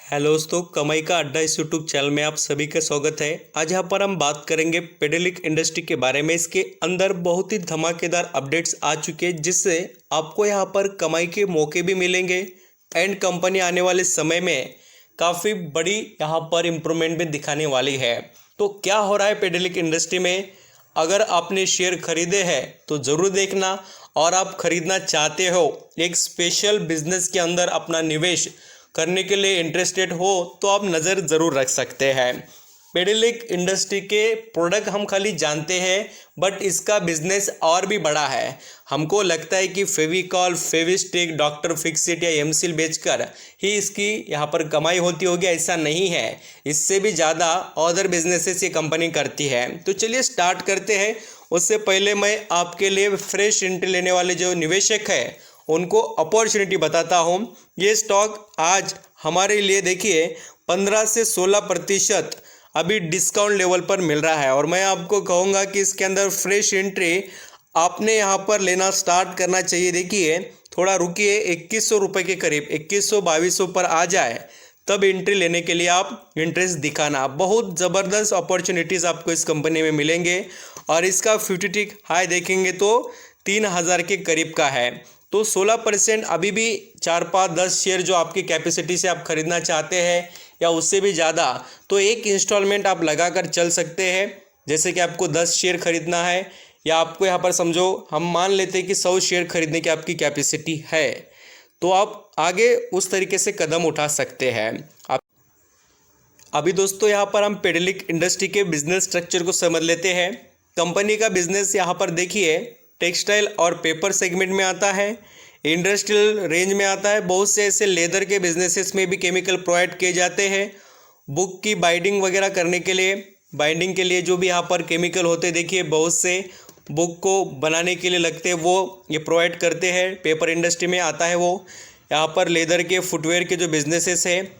Hello दोस्तों, कमाई का अड्डा इस यूट्यूब चैनल में आप सभी का स्वागत है। आज यहाँ पर हम बात करेंगे पेडेलिक इंडस्ट्री के बारे में। इसके अंदर बहुत ही धमाकेदार अपडेट्स आ चुके हैं जिससे आपको यहाँ पर कमाई के मौके भी मिलेंगे एंड कंपनी आने वाले समय में काफ़ी बड़ी यहाँ पर इम्प्रूवमेंट भी दिखाने वाली है। तो क्या हो रहा है पेडेलिक इंडस्ट्री में, अगर आपने शेयर खरीदे हैं तो ज़रूर देखना, और आप खरीदना चाहते हो, एक स्पेशल बिजनेस के अंदर अपना निवेश करने के लिए इंटरेस्टेड हो तो आप नज़र ज़रूर रख सकते हैं। पेडेलिक इंडस्ट्री के प्रोडक्ट हम खाली जानते हैं बट इसका बिजनेस और भी बड़ा है। हमको लगता है कि फेविकॉल, फेविस्टिक, डॉक्टर फिक्सिट या एमसील बेचकर ही इसकी यहाँ पर कमाई होती होगी, ऐसा नहीं है। इससे भी ज़्यादा अदर बिजनेसेस ये कंपनी करती है। तो चलिए स्टार्ट करते हैं। उससे पहले मैं आपके लिए फ्रेश एंट्री लेने वाले जो निवेशक हैं उनको अपॉर्चुनिटी बताता हूँ। ये स्टॉक आज हमारे लिए देखिए 15 से 16% अभी डिस्काउंट लेवल पर मिल रहा है, और मैं आपको कहूँगा कि इसके अंदर फ्रेश एंट्री आपने यहाँ पर लेना स्टार्ट करना चाहिए। देखिए थोड़ा रुकिए, 2100 रुपये के करीब 2100-2200 पर आ जाए तब एंट्री लेने के लिए आप इंटरेस्ट दिखाना। बहुत ज़बरदस्त अपॉर्चुनिटीज़ आपको इस कंपनी में मिलेंगे, और इसका 50 हाई देखेंगे तो 3000 के करीब का है। तो 16% अभी भी 4-5-10 शेयर जो आपकी कैपेसिटी से आप खरीदना चाहते हैं या उससे भी ज़्यादा, तो एक इंस्टॉलमेंट आप लगाकर चल सकते हैं। जैसे कि आपको 10 शेयर खरीदना है, या आपको यहाँ पर समझो हम मान लेते हैं कि 100 शेयर खरीदने की आपकी कैपेसिटी है, तो आप आगे उस तरीके से कदम उठा सकते हैं। अभी दोस्तों यहाँ पर हम पेडेलिक इंडस्ट्री के बिजनेस स्ट्रक्चर को समझ लेते हैं। कंपनी का बिजनेस यहाँ पर देखिए टेक्सटाइल और पेपर सेगमेंट में आता है, इंडस्ट्रियल रेंज में आता है। बहुत से ऐसे लेदर के बिजनेसेस में भी केमिकल प्रोवाइड किए जाते हैं। बुक की बाइंडिंग वगैरह करने के लिए, बाइंडिंग के लिए जो भी यहाँ पर केमिकल होते हैं, देखिए बहुत से बुक को बनाने के लिए लगते हैं, वो ये प्रोवाइड करते हैं। पेपर इंडस्ट्री में आता है वो। यहाँ पर लेदर के फुटवेयर के जो बिजनेसेस हैं,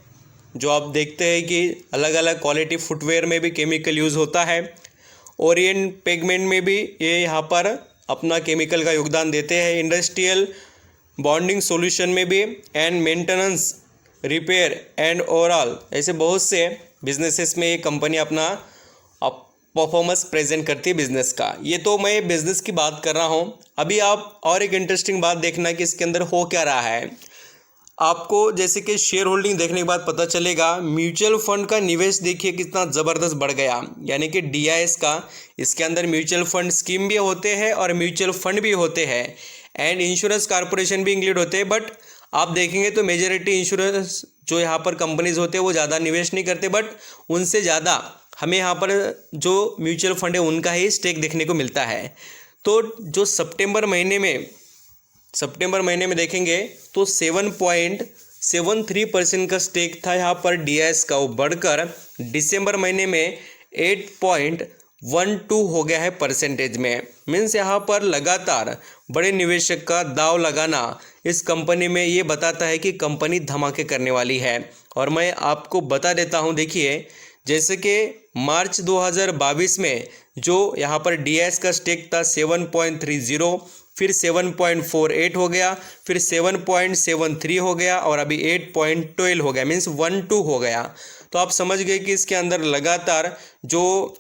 जो आप देखते हैं कि अलग अलग क्वालिटी फुटवेयर में भी केमिकल यूज़ होता है। ओरिएंट पेगमेंट में भी ये यहाँ पर अपना केमिकल का योगदान देते हैं। इंडस्ट्रियल बॉन्डिंग सॉल्यूशन में भी, and maintenance, repair and overall, ऐसे बहुत से बिजनेसेस में ये कंपनी अपना परफॉर्मेंस प्रेजेंट करती है बिजनेस का। ये तो मैं बिजनेस की बात कर रहा हूँ। अभी आप और एक इंटरेस्टिंग बात देखना कि इसके अंदर हो क्या रहा है। आपको जैसे कि शेयर होल्डिंग देखने के बाद पता चलेगा, म्यूचुअल फंड का निवेश देखिए कितना ज़बरदस्त बढ़ गया, यानी कि DIS का। इसके अंदर म्यूचुअल फंड स्कीम भी होते हैं और म्यूचुअल फंड भी होते हैं, एंड इंश्योरेंस कॉर्पोरेशन भी इंक्लूड होते हैं। बट आप देखेंगे तो मेजॉरिटी इंश्योरेंस जो यहाँ पर कंपनीज होते हैं वो ज़्यादा निवेश नहीं करते, बट उनसे ज़्यादा हमें यहाँ पर जो म्यूचुअल फंड है उनका ही स्टेक देखने को मिलता है। तो जो सितंबर महीने में देखेंगे तो 7.73% का स्टेक था यहाँ पर DIS का, वो बढ़कर दिसंबर महीने में 8.12 हो गया है परसेंटेज में। मीन्स यहाँ पर लगातार बड़े निवेशक का दाव लगाना इस कंपनी में ये बताता है कि कंपनी धमाके करने वाली है। और मैं आपको बता देता हूँ, देखिए जैसे कि मार्च 2022 में जो यहाँ पर DIS का स्टेक था 7.30, फिर 7.48 हो गया, फिर 7.73 हो गया, और अभी 8.12 हो गया, मीन्स 12 हो गया। तो आप समझ गए कि इसके अंदर लगातार जो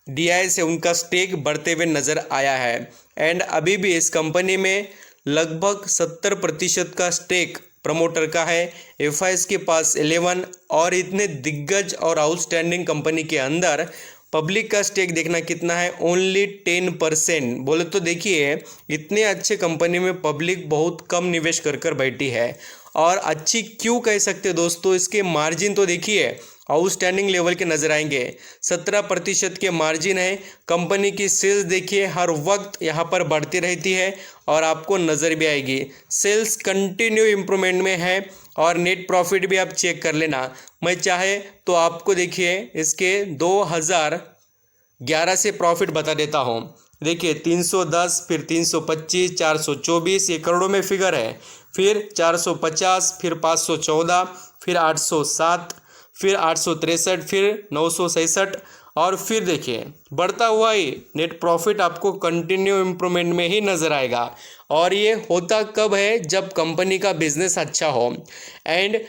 DIS है उनका स्टेक बढ़ते हुए नज़र आया है। एंड अभी भी इस कंपनी में लगभग 70% का स्टेक प्रमोटर का है। FIS के पास 11, और इतने दिग्गज और आउटस्टैंडिंग कंपनी के अंदर पब्लिक का स्टेक देखना कितना है, ओनली 10%। बोले तो देखिए इतने अच्छे कंपनी में पब्लिक बहुत कम निवेश कर बैठी है। और अच्छी क्यों कह सकते हैं दोस्तों, इसके मार्जिन तो देखिए आउटस्टैंडिंग लेवल के नज़र आएंगे। 17% के मार्जिन है। कंपनी की सेल्स देखिए हर वक्त यहाँ पर बढ़ती रहती है, और आपको नज़र भी आएगी सेल्स कंटिन्यू इम्प्रूवमेंट में है। और नेट प्रॉफिट भी आप चेक कर लेना। मैं चाहे तो आपको देखिए इसके 2011 से प्रॉफिट बता देता हूँ। देखिए 310, फिर 325, 424, ये करोड़ों में फिगर है, फिर 450, फिर 514, फिर 807, फिर 863, फिर 966, और फिर देखिए बढ़ता हुआ ही नेट प्रॉफिट आपको कंटिन्यू इम्प्रूवमेंट में ही नज़र आएगा। और ये होता कब है, जब कंपनी का बिजनेस अच्छा हो। एंड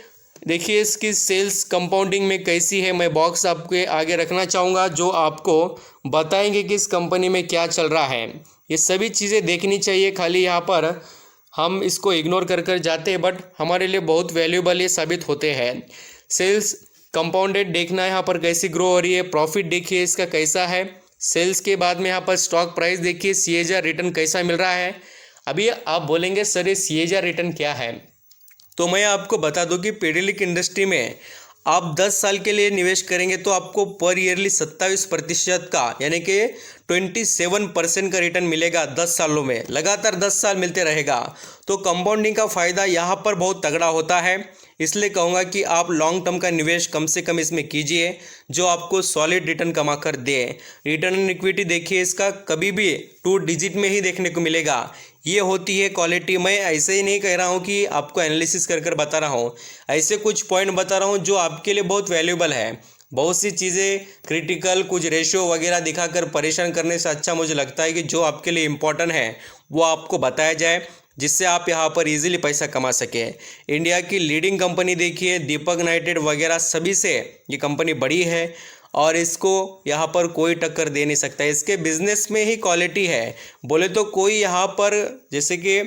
देखिए इसकी सेल्स कंपाउंडिंग में कैसी है, मैं बॉक्स आपके आगे रखना चाहूँगा जो आपको बताएंगे कि इस कंपनी में क्या चल रहा है। ये सभी चीज़ें देखनी चाहिए, खाली यहाँ पर हम इसको इग्नोर कर कर जाते हैं, बट हमारे लिए बहुत वैल्यूएबल ये साबित होते हैं। सेल्स कंपाउंडेड देखना है यहाँ पर कैसी ग्रो हो रही है, प्रॉफिट देखिए इसका कैसा है, सेल्स के बाद में यहाँ पर स्टॉक प्राइस देखिए, CAGR रिटर्न कैसा मिल रहा है। अभी आप बोलेंगे सर ये CAGR रिटर्न क्या है, तो मैं आपको बता दूं कि पेडेलिक इंडस्ट्री में आप 10 साल के लिए निवेश करेंगे तो आपको पर ईयरली 27% का यानी कि 27% का रिटर्न मिलेगा 10 सालों में, लगातार 10 साल मिलते रहेगा। तो कंपाउंडिंग का फ़ायदा यहाँ पर बहुत तगड़ा होता है, इसलिए कहूँगा कि आप लॉन्ग टर्म का निवेश कम से कम इसमें कीजिए जो आपको सॉलिड रिटर्न कमा कर दे। रिटर्न ऑन इक्विटी देखिए इसका कभी भी 2 डिजिट में ही देखने को मिलेगा, ये होती है क्वालिटी। मैं ऐसे ही नहीं कह रहा हूँ कि आपको एनालिसिस कर कर बता रहा हूँ, ऐसे कुछ पॉइंट बता रहा हूँ जो आपके लिए बहुत वैल्यूएबल है। बहुत सी चीज़ें क्रिटिकल कुछ रेशियो वगैरह दिखाकर परेशान करने से अच्छा मुझे लगता है कि जो आपके लिए इम्पोर्टेंट है वो आपको बताया जाए, जिससे आप यहाँ पर इजीली पैसा कमा सके। इंडिया की लीडिंग कंपनी देखिए, दीपक नाइट्रेट वगैरह सभी से ये कंपनी बड़ी है और इसको यहाँ पर कोई टक्कर दे नहीं सकता। इसके बिजनेस में ही क्वालिटी है, बोले तो कोई यहाँ पर जैसे कि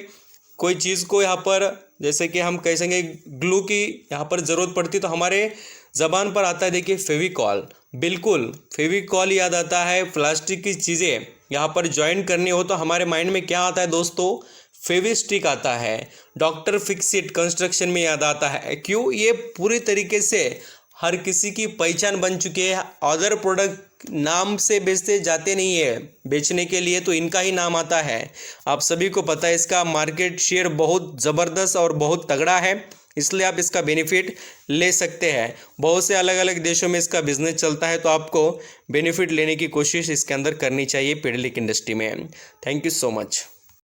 कोई चीज़ को यहाँ पर जैसे कि हम कह सकेंगे ग्लू की यहाँ पर ज़रूरत पड़ती तो हमारे ज़बान पर आता है देखिए फेविकॉल, बिल्कुल फेविकॉल याद आता है। प्लास्टिक की चीज़ें यहाँ पर ज्वाइन करनी हो तो हमारे माइंड में क्या आता है दोस्तों, फेविस्टिक आता है। डॉक्टर फिक्सिट कंस्ट्रक्शन में याद आता है, क्यों, ये पूरी तरीके से हर किसी की पहचान बन चुकी है। अदर प्रोडक्ट नाम से बेचते जाते नहीं है बेचने के लिए, तो इनका ही नाम आता है। आप सभी को पता है इसका मार्केट शेयर बहुत ज़बरदस्त और बहुत तगड़ा है, इसलिए आप इसका बेनिफिट ले सकते हैं। बहुत से अलग अलग देशों में इसका बिजनेस चलता है, तो आपको बेनिफिट लेने की कोशिश इसके अंदर करनी चाहिए पेडेलिक इंडस्ट्री में। Thank you so much.